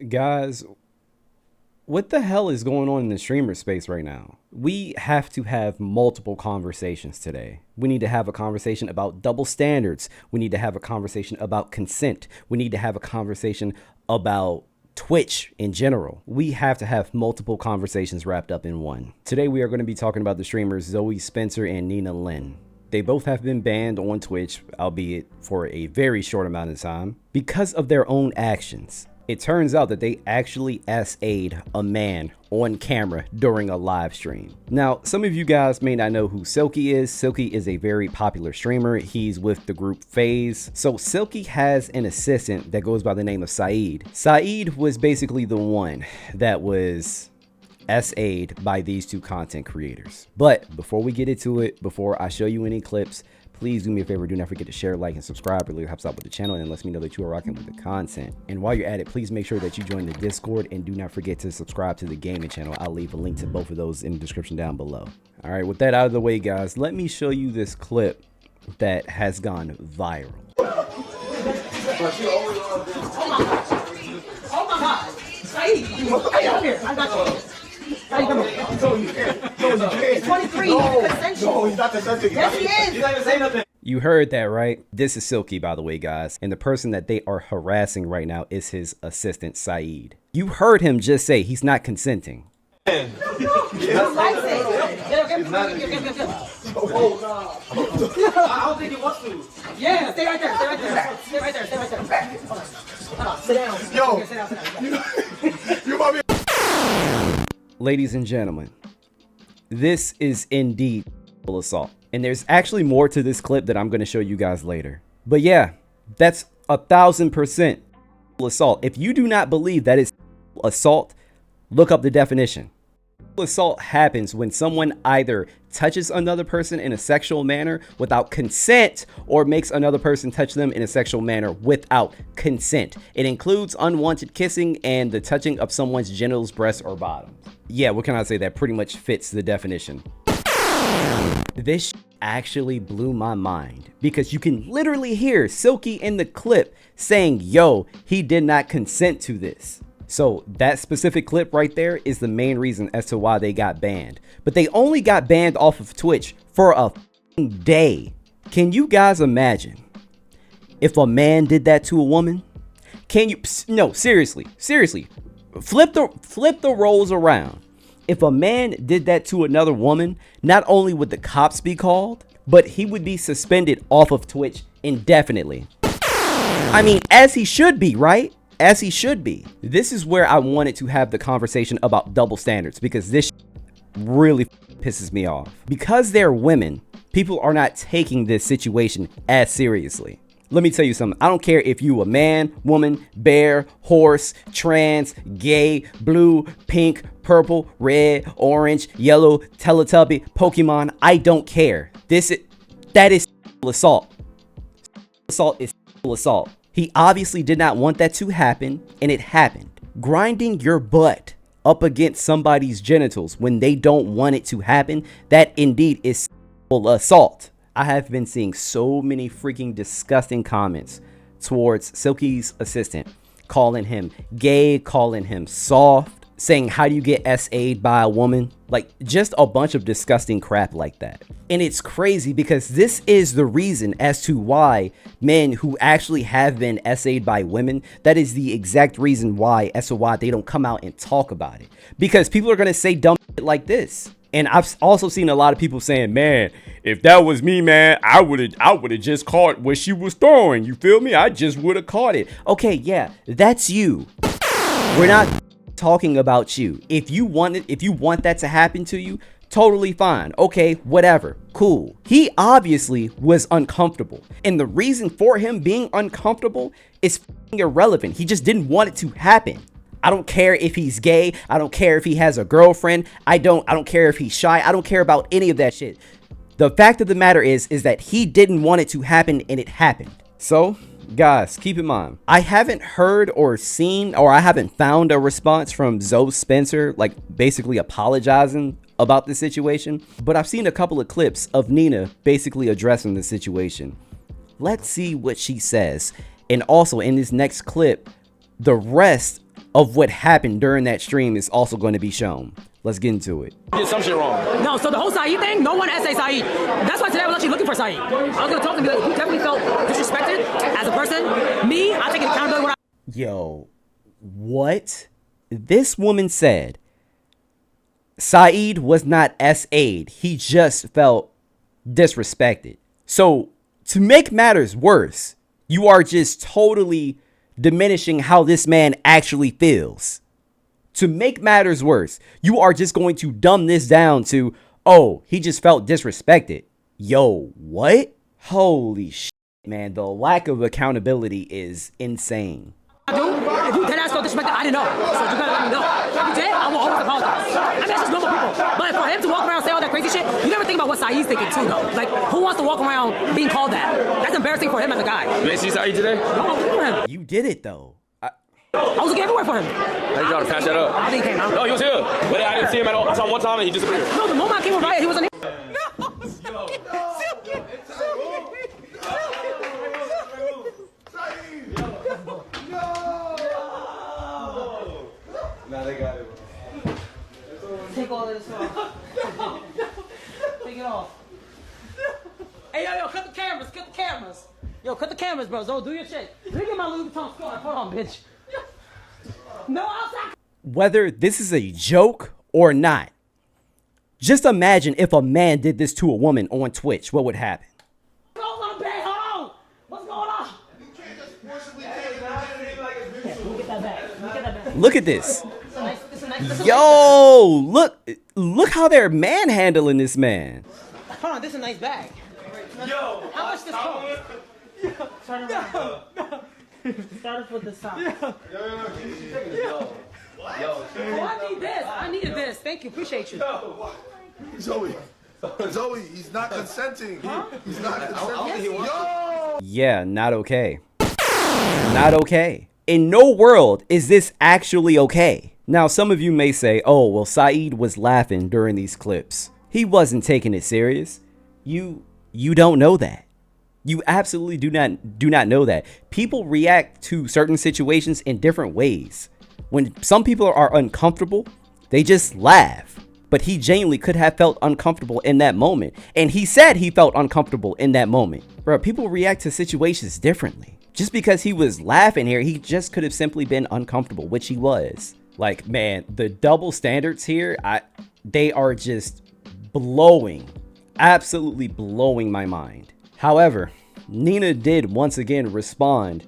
Guys, what the hell is going on in the streamer space right now? We have to have multiple conversations today. We need to have a conversation about double standards. We need to have a conversation about consent. We need to have a conversation about Twitch in general. We have to have multiple conversations wrapped up in one. Today we are going to be talking about the streamers Zoe Spencer and Nina Lynn. They both have been banned on Twitch, albeit for a very short amount of time, because of their own actions. It turns out that they actually SA'd a man on camera during a live stream. Now, some of you guys may not know who Silky is. Silky is a very popular streamer. He's with the group FaZe. So Silky has an assistant that goes by the name of Saeed. Saeed was basically the one that was SA'd by these two content creators. But before we get into it, before I show you any clips, please do me a favor. Do not forget to share, like, and subscribe. It really helps out with the channel and lets me know that you are rocking with the content. And while you're at it, please make sure that you join the Discord and do not forget to subscribe to the gaming channel. I'll leave a link to both of those in the description down below. All right, with that out of the way, guys, let me show you this clip that has gone viral. Oh my God! Hey, up here! I got you. Hey, come here. It's 23. He's consensual. No, he's not consensual. Yes, he is. He's not even saying nothing. You heard that, right? This is Silky, by the way, guys. And the person that they are harassing right now is his assistant, Saeed. You heard him just say he's not consenting. Oh, God. I don't think he wants to. Yeah, stay right there. Stay right there. Stay right there. Stay right there. Hold on. Sit down. Yo. Sit down. Sit down. You might be. Ladies and gentlemen, this is indeed assault. And there's actually more to this clip that I'm going to show you guys later. But yeah, that's 1000% assault. If you do not believe that is assault, look up the definition. Assault happens when someone either touches another person in a sexual manner without consent or makes another person touch them in a sexual manner without consent. It includes unwanted kissing and the touching of someone's genitals, breasts, or bottoms. Yeah, what can I say? That pretty much fits the definition. This actually blew my mind because you can literally hear Silky in the clip saying, yo, he did not consent to this. So that specific clip right there is the main reason as to why they got banned. But they only got banned off of Twitch for a day. Can you guys imagine if a man did that to a woman? Can you? No, seriously. Flip the roles around. If a man did that to another woman, not only would the cops be called, but he would be suspended off of Twitch indefinitely. I mean, as he should be, right? As he should be. This is where I wanted to have the conversation about double standards, because this really pisses me off. Because they're women, people are not taking this situation as seriously. Let me tell you something. I don't care if you a man, woman, bear, horse, trans, gay, blue, pink, purple, red, orange, yellow, Teletubby, Pokemon. I don't care. That is assault. Assault is assault. He obviously did not want that to happen, and it happened. Grinding your butt up against somebody's genitals when they don't want it to happen, that indeed is assault. I have been seeing so many freaking disgusting comments towards Silky's assistant, calling him gay, calling him soft, saying, how do you get SA'd by a woman? Like, just a bunch of disgusting crap like that. And it's crazy because this is the reason as to why men who actually have been SA'd by women, that is the exact reason why as to why they don't come out and talk about it. Because people are going to say dumb shit like this. And I've also seen a lot of people saying, man, if that was me, man, I would have just caught what she was throwing. You feel me? I just would have caught it. Okay, yeah, that's you. We're not talking about you. If you want that to happen to you, totally fine. Okay, whatever. Cool. He obviously was uncomfortable. And the reason for him being uncomfortable is irrelevant. He just didn't want it to happen. I don't care if he's gay. I don't care if he has a girlfriend. I don't care if he's shy. I don't care about any of that shit. The fact of the matter is that he didn't want it to happen, and it happened. So, guys, keep in mind, I haven't heard or seen, or I haven't found a response from Zoe Spencer, like basically apologizing about the situation. But I've seen a couple of clips of Nina basically addressing the situation. Let's see what she says. And also in this next clip, the rest of what happened during that stream is also going to be shown. Let's get into it. You did some shit wrong. No, so the whole Saeed thing, no one essay Saeed. That's why today I was actually looking for Saeed. I was gonna talk to him, be like, he definitely felt disrespected as a person. Me, I take accountability. Yo, what? This woman said Saeed was not SA'd. He just felt disrespected. So to make matters worse, you are just totally diminishing how this man actually feels. To make matters worse, you are just going to dumb this down to, oh, he just felt disrespected. Yo, what? Holy shit, man. The lack of accountability is insane. If you dead ass felt disrespected, I didn't know. So you gotta let me know. If you did, I will always apologize. I mean, that's just normal people. But for him to walk around and say all that crazy shit, you never think about what Saeed's thinking too, though. Like, who wants to walk around being called that? That's embarrassing for him as a guy. You ain't see Saeed today? No, look at him. You did it, though. I was looking everywhere for him. I need y'all to patch that up. I think he came out. No, he was here. But I didn't see him at all. I saw him one time and he disappeared. No, the moment I came over here, he wasn't here. Nah, they got it. Take all of this off. Take it off. Hey, yo, cut the cameras, cut the cameras. Yo, cut the cameras, bro. Zo, do your shit. Let me get my Louis Vuitton scarf. Hold on, bitch. No, outside. Whether this is a joke or not, just imagine if a man did this to a woman on Twitch, what would happen? Hold on, babe, hold on. What's going on? You can't just forcibly take it like a bitch. Let me get that back. Let me get that back. Look at this. It's a nice Yo, look how they're manhandling this man. Hold on, this is a nice bag. Yo, How much this cost? Turn around. Start with the side. yo. Oh, I need this. I needed this. Thank you. Appreciate you. Zoe, he's not consenting. He's not consenting. Yo! Yeah, not okay. Not okay. In no world is this actually okay. Now, some of you may say, oh, well, Saeed was laughing during these clips. He wasn't taking it serious. You don't know that. You absolutely do not know that. People react to certain situations in different ways. When some people are uncomfortable, they just laugh. But he genuinely could have felt uncomfortable in that moment. And he said he felt uncomfortable in that moment. Bro, people react to situations differently. Just because he was laughing here, he just could have simply been uncomfortable, which he was. Like, man, the double standards here, they are just blowing, absolutely blowing my mind. However, Nina did once again respond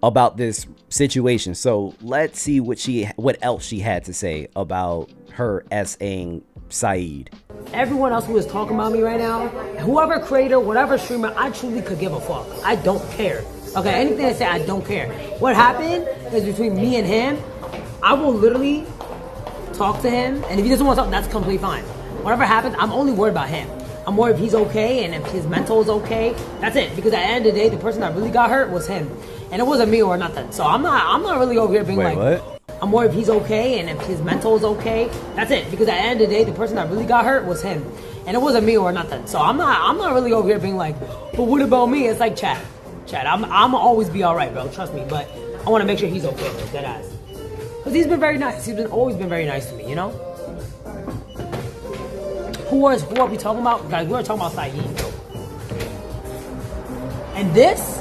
about this situation. So let's see what else she had to say about her SAing Saeed. Everyone else who is talking about me right now, whoever creator, whatever streamer, I truly could give a fuck. I don't care. Okay, anything they say, I don't care. What happened is between me and him. I will literally talk to him, and if he doesn't want to talk, that's completely fine. Whatever happens, I'm only worried about him. I'm worried if he's okay and if his mental is okay. That's it. Because at the end of the day, the person that really got hurt was him, and it wasn't me or nothing. So I'm not really over here being what? I'm worried if he's okay and if his mental is okay. That's it. Because at the end of the day, the person that really got hurt was him, and it wasn't me or nothing. So I'm not really over here being like, but what about me? It's like chat. I'm always be all right, bro. Trust me. But I want to make sure he's okay with that ass. Because he's been very nice. He's always been very nice to me, you know? Who are we talking about? Guys, we're talking about Saeed, bro. And this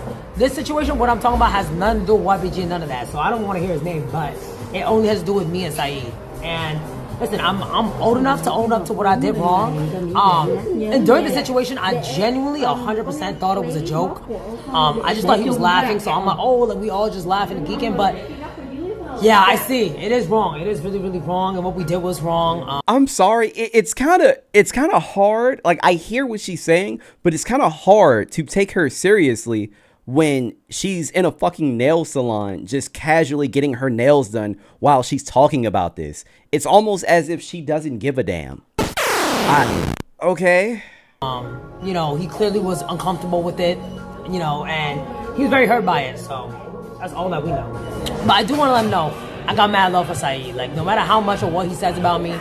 situation, what I'm talking about, has nothing to do with YBG and none of that. So I don't want to hear his name, but it only has to do with me and Saeed. And listen, I'm old enough to own up to what I did wrong. And during the situation, I genuinely 100% thought it was a joke. I just thought he was laughing, so I'm like, oh, like we all just laughing and geeking, but yeah, I see. It is wrong. It is really, really wrong, and what we did was wrong. I'm sorry. It's kind of hard. Like, I hear what she's saying, but it's kind of hard to take her seriously when she's in a fucking nail salon just casually getting her nails done while she's talking about this. It's almost as if she doesn't give a damn. Okay. You know, he clearly was uncomfortable with it, you know, and he was very hurt by it, so that's all that we know. But I do want to let him know, I got mad love for Saeed. Like, no matter how much or what he says about me,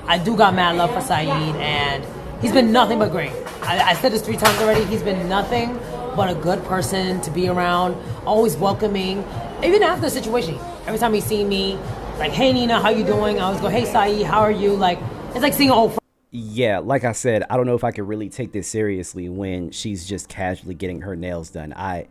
I do got mad love for Saeed, and he's been nothing but great. I said this 3 times already. He's been nothing but a good person to be around, always welcoming. Even after the situation, every time he see me, like, hey Nina, how you doing? I always go, hey Saeed, how are you? Like, it's like seeing an old friend. Yeah, like I said, I don't know if I could really take this seriously when she's just casually getting her nails done. I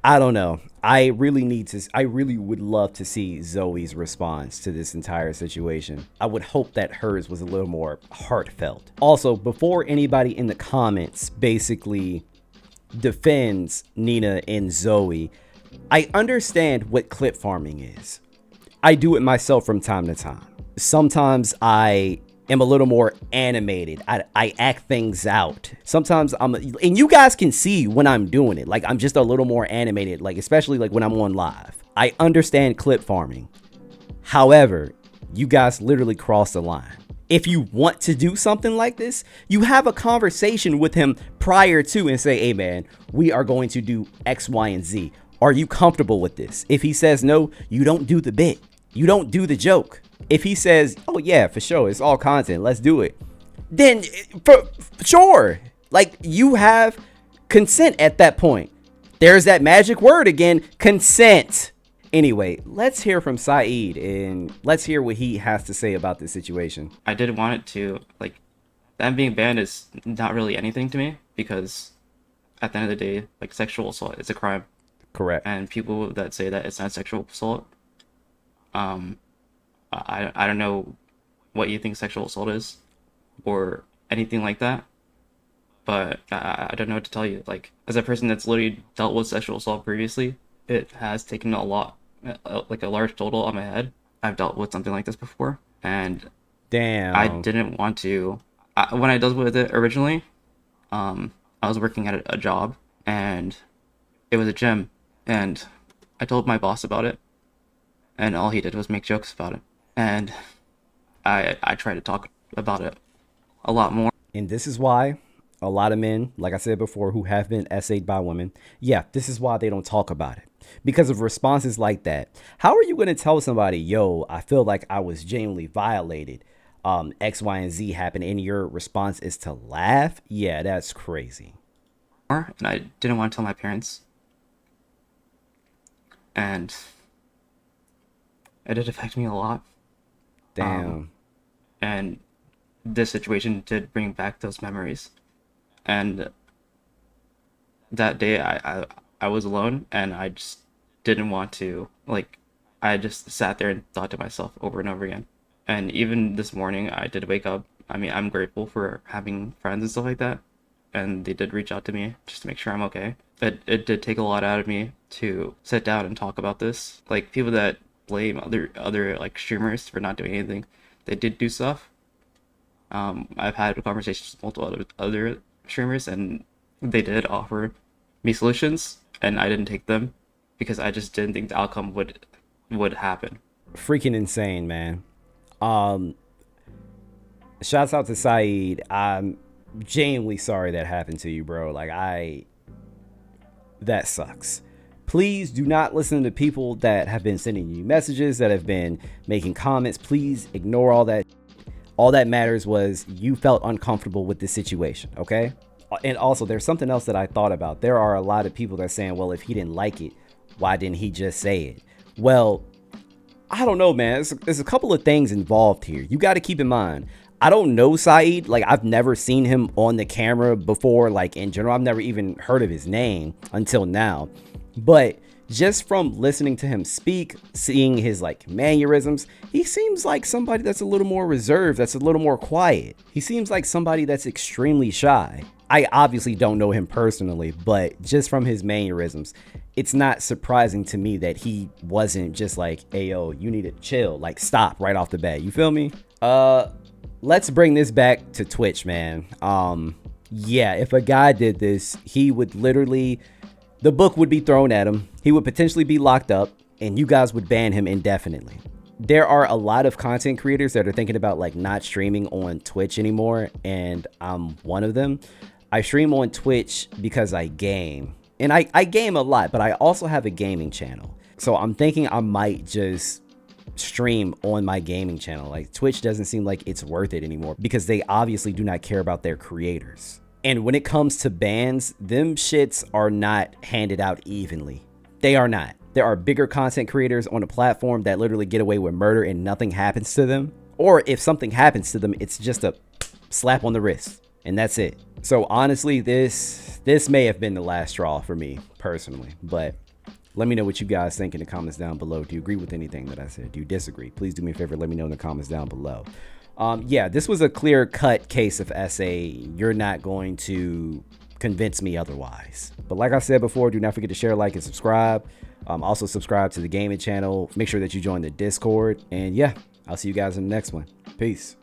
don't know. I really would love to see Zoe's response to this entire situation. I would hope that hers was a little more heartfelt. Also, before anybody in the comments basically defends Nina and Zoe, I understand what clip farming is. I do it myself from time to time. Sometimes I am a little more animated. I act things out. Sometimes and you guys can see when I'm doing it. Like, I'm just a little more animated, like, especially like when I'm on live. I understand clip farming. However, you guys literally crossed the line. If you want to do something like this, you have a conversation with him prior to and say, hey man, we are going to do X, Y, and Z. Are you comfortable with this? If he says no, you don't do the bit. You don't do the joke. If he says, oh yeah, for sure, it's all content, let's do it, then for sure, like, you have consent at that point. There's that magic word again, consent. Anyway, let's hear from Saeed and let's hear what he has to say about this situation. I did want it to, like, them being banned is not really anything to me, because at the end of the day, like, sexual assault is a crime. Correct. And people that say that it's not sexual assault, I don't know what you think sexual assault is or anything like that, but I don't know what to tell you. Like, as a person that's literally dealt with sexual assault previously, it has taken a lot, like a large total on my head. I've dealt with something like this before, and damn, I didn't want to. When I dealt with it originally, I was working at a job, and it was a gym, and I told my boss about it, and all he did was make jokes about it. And I tried to talk about it a lot more. And this is why a lot of men, like I said before, who have been essayed by women, yeah, this is why they don't talk about it. Because of responses like that. How are you going to tell somebody, yo, I feel like I was genuinely violated, X, Y, and Z happened, and your response is to laugh? Yeah, that's crazy. And I didn't want to tell my parents. And it did affect me a lot. Damn. And this situation did bring back those memories. And that day I was alone, and I just didn't want to, like, I just sat there and thought to myself over and over again. And even this morning I did wake up. I mean, I'm grateful for having friends and stuff like that, and they did reach out to me just to make sure I'm okay. But it did take a lot out of me to sit down and talk about this. Like, people that blame other like streamers for not doing anything, they did do stuff. I've had conversations with multiple other streamers, and they did offer me solutions, and I didn't take them because I just didn't think the outcome would happen. Freaking insane, man. Shouts out to Saeed. I'm genuinely sorry that happened to you, bro. Like, that sucks. Please do not listen to people that have been sending you messages, that have been making comments. Please ignore all that. All that matters was you felt uncomfortable with this situation, okay? And also, there's something else that I thought about. There are a lot of people that are saying, well, if he didn't like it, why didn't he just say it? Well, I don't know, man. There's a couple of things involved here. You got to keep in mind, I don't know Saeed. Like, I've never seen him on the camera before, like, in general. I've never even heard of his name until now. But just from listening to him speak, seeing his like mannerisms, he seems like somebody that's a little more reserved, that's a little more quiet. He seems like somebody that's extremely shy. I obviously don't know him personally, but just from his mannerisms, it's not surprising to me that he wasn't just like, hey, yo, you need to chill, like stop right off the bat. You feel me? Let's bring this back to Twitch, man. Yeah, if a guy did this, he would literally, the book would be thrown at him. He would potentially be locked up, and you guys would ban him indefinitely. There are a lot of content creators that are thinking about like not streaming on Twitch anymore, and I'm one of them. I stream on Twitch because I game, and I game a lot, but I also have a gaming channel. So I'm thinking I might just stream on my gaming channel. Like, Twitch doesn't seem like it's worth it anymore because they obviously do not care about their creators. And when it comes to bans, them shits are not handed out evenly. They are not. there are bigger content creators on a platform that literally get away with murder and nothing happens to them. Or if something happens to them, it's just a slap on the wrist and that's it. So honestly, this may have been the last straw for me personally, but let me know what you guys think in the comments down below. Do you agree with anything that I said? Do you disagree? Please do me a favor. Let me know in the comments down below. Yeah, this was a clear-cut case of SA. You're not going to convince me otherwise. But like I said before, do not forget to share, like, and subscribe. Also subscribe to the gaming channel. Make sure that you join the Discord. And yeah, I'll see you guys in the next one. Peace.